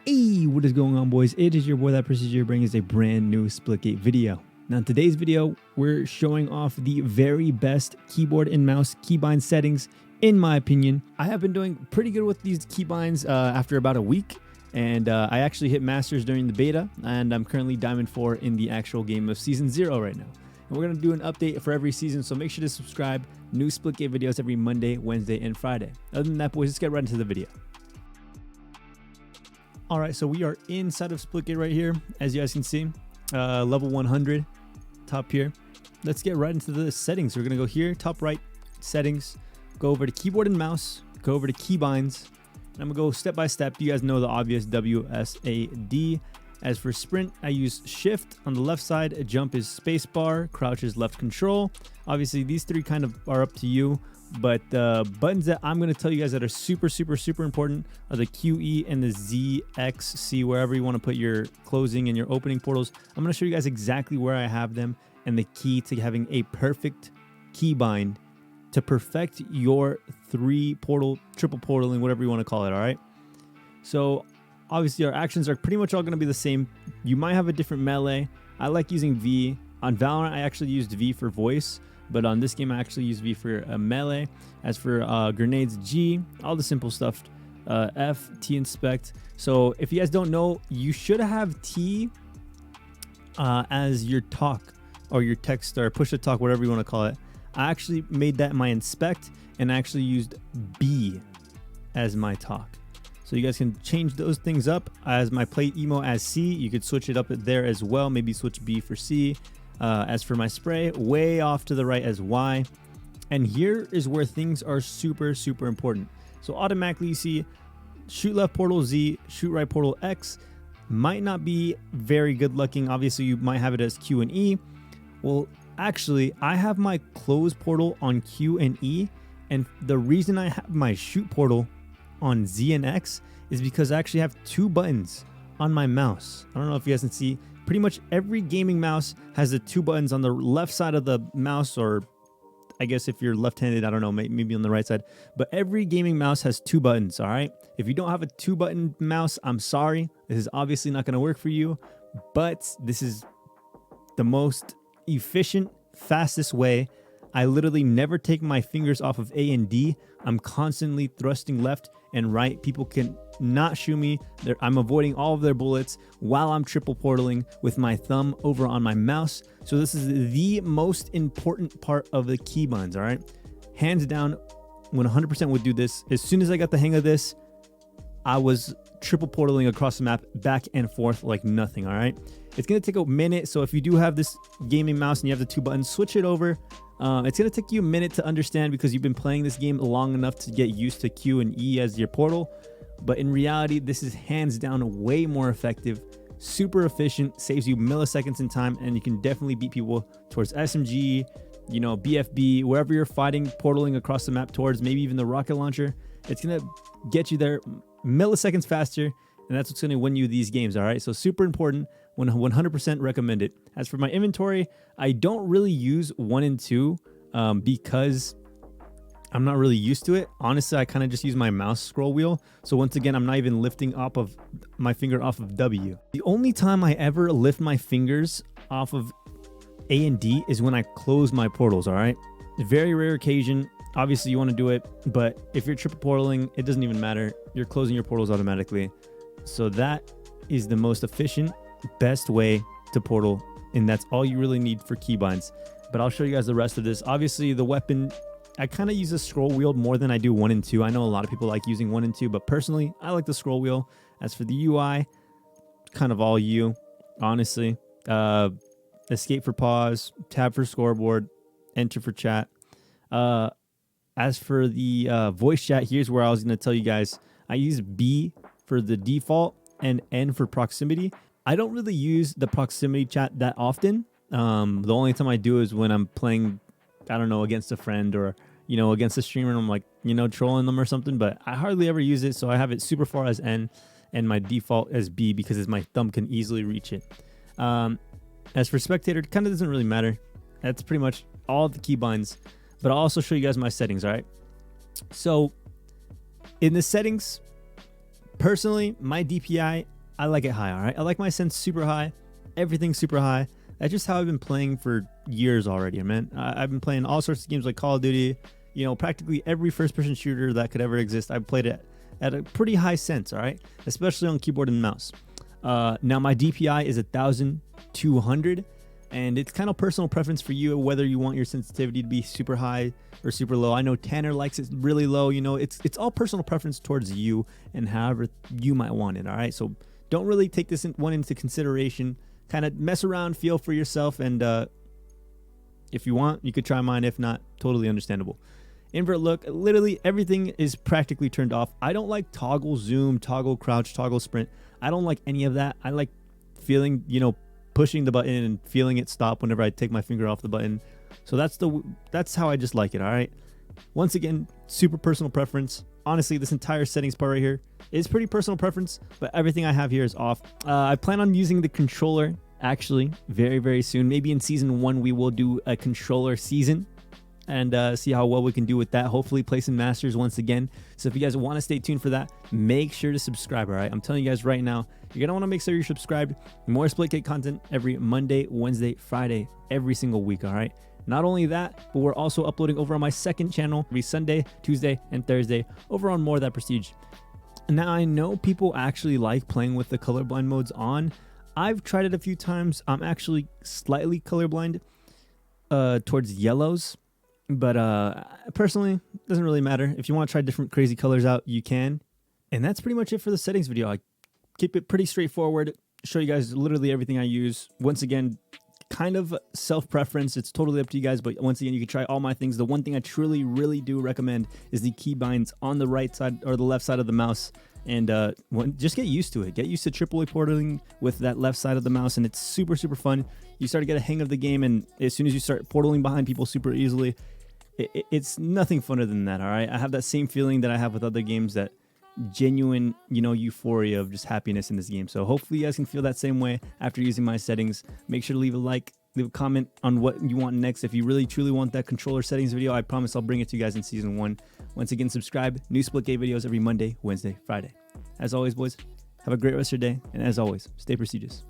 Hey, what is going on, boys? It is your boy that procedure bringing us a brand new Splitgate video. Now in today's video, we're showing off the very best keyboard and mouse keybind settings in my opinion. I have been doing pretty good with these keybinds after about a week, and I actually hit Masters during the beta, and I'm currently Diamond 4 in the actual game of Season 0 right now. And we're going to do an update for every season, so make sure to subscribe. New Splitgate videos every Monday, Wednesday, and Friday. Other than that, boys, let's get right into the video. All right, so we are inside of Splitgate right here, as you guys can see, level 100, top here. Let's get right into the settings. We're gonna go here, top right, settings, go over to keyboard and mouse, go over to keybinds, and I'm gonna go step by step. You guys know the obvious WSAD. As for sprint, I use shift on the left side, a jump is space bar, crouch is left control. Obviously, these three kind of are up to you. But the buttons that I'm going to tell you guys that are super important are the QE and the ZXC, wherever you want to put your closing and your opening portals. I'm going to show you guys exactly where I have them and the key to having a perfect keybind to perfect your triple portaling, whatever you want to call it, all right? So obviously our actions are pretty much all going to be the same. You might have a different melee. I like using V. On Valorant, I actually used V for voice. But on this game, I actually use V for melee. As for grenades, G, all the simple stuff. F, T, inspect. So if you guys don't know, you should have T as your talk or your text or push to talk, whatever you want to call it. I actually made that my inspect and actually used B as my talk. So you guys can change those things up. As my play emo as C, you could switch it up there as well. Maybe switch B for C. As for my spray, way off to the right as Y. And here is where things are super important. So automatically you see shoot left portal Z, shoot right portal X. Might not be very good looking. Obviously you might have it as Q and E. Well, actually I have my close portal on Q and E. And the reason I have my shoot portal on Z and X is because I actually have two buttons on my mouse. I don't know if you guys can see. Pretty much every gaming mouse has the two buttons on the left side of the mouse, or I guess if you're left-handed, I don't know, maybe on the right side. But every gaming mouse has two buttons, all right? If you don't have a two-button mouse, I'm sorry. This is obviously not going to work for you, but this is the most efficient, fastest way. I literally never take my fingers off of A and D. I'm constantly thrusting left and right. People can not shoot me. I'm avoiding all of their bullets while I'm triple portaling with my thumb over on my mouse. So this is the most important part of the keybinds, all right? Hands down, 100% would do this. As soon as I got the hang of this, I was triple portaling across the map back and forth like nothing, all right? It's going to take a minute. So if you do have this gaming mouse and you have the two buttons, switch it over. It's going to take you a minute to understand because you've been playing this game long enough to get used to Q and E as your portal. But in reality, this is hands down way more effective, super efficient, saves you milliseconds in time, and you can definitely beat people towards SMG, you know, BFB, wherever you're fighting, portaling across the map towards, maybe even the rocket launcher. It's going to get you there milliseconds faster, and that's what's going to win you these games, all right? So super important, 100% recommend it. As for my inventory, I don't really use 1 and 2 because I'm not really used to it. Honestly, I kind of just use my mouse scroll wheel. So once again, I'm not even lifting off of my finger off of W. The only time I ever lift my fingers off of A and D is when I close my portals, all right? Very rare occasion. Obviously, you want to do it, but if you're triple portaling, it doesn't even matter. You're closing your portals automatically. So that is the most efficient, best way to portal, and that's all you really need for keybinds. But I'll show you guys the rest of this. Obviously, the weapon, I kind of use a scroll wheel more than I do 1 and 2. I know a lot of people like using 1 and 2, but personally, I like the scroll wheel. As for the UI, kind of all you, honestly. Escape for pause, tab for scoreboard, enter for chat. As for the voice chat, here's where I was going to tell you guys. I use B for the default and N for proximity. I don't really use the proximity chat that often. The only time I do is when I'm playing, I don't know, against a friend or, you know, against a streamer and I'm like, you know, trolling them or something, but I hardly ever use it. So I have it super far as N and my default as B because my thumb can easily reach it. As for spectator, it kind of doesn't really matter. That's pretty much all the keybinds, but I'll also show you guys my settings, all right? So in the settings, personally, my DPI I like it high, all right? I like my sense super high, everything super high. That's just how I've been playing for years already, man. I've been playing all sorts of games like Call of Duty, you know, practically every first-person shooter that could ever exist. I've played it at a pretty high sense, all right? Especially on keyboard and mouse. Now my DPI is 1200, and it's kind of personal preference for you whether you want your sensitivity to be super high or super low. I know Tanner likes it really low. You know, it's all personal preference towards you and however you might want it, all right? So don't really take this one into consideration. Kind of mess around, feel for yourself, and if you want, you could try mine. If not, totally understandable. Invert look, literally everything is practically turned off. I don't like toggle zoom, toggle crouch, toggle sprint. I don't like any of that. I like feeling, you know, pushing the button and feeling it stop whenever I take my finger off the button. So that's how I just like it, all right? Once again, super personal preference. Honestly, this entire settings part right here is pretty personal preference, but everything I have here is off. I plan on using the controller actually very, very soon. Maybe in season 1 we will do a controller season and see how well we can do with that. Hopefully play some masters once again. So if you guys want to stay tuned for that, make sure to subscribe, all right? I'm telling you guys right now, you're gonna want to make sure you're subscribed. More Splitgate content every Monday, Wednesday, Friday, every single week, all right? Not only that, but we're also uploading over on my second channel every Sunday, Tuesday, and Thursday over on More of That Prestige. Now, I know people actually like playing with the colorblind modes on. I've tried it a few times. I'm actually slightly colorblind towards yellows, but personally, it doesn't really matter. If you want to try different crazy colors out, you can. And that's pretty much it for the settings video. I keep it pretty straightforward, show you guys literally everything I use. Once again, kind of self-preference. It's totally up to you guys, but once again, you can try all my things. The one thing I truly, really do recommend is the keybinds on the right side or the left side of the mouse. And just get used to it. Get used to AAA portaling with that left side of the mouse, and it's super, super fun. You start to get a hang of the game, and as soon as you start portaling behind people super easily, it's nothing funner than that, all right? I have that same feeling that I have with other games, that genuine, you know, euphoria of just happiness in this game. So hopefully you guys can feel that same way after using my settings. Make sure to leave a like, leave a comment on what you want next. If you really truly want that controller settings video, I promise I'll bring it to you guys in season 1. Once again, subscribe. New Splitgate videos every Monday, Wednesday, Friday. As always, boys, have a great rest of your day, and as always, stay prestigious.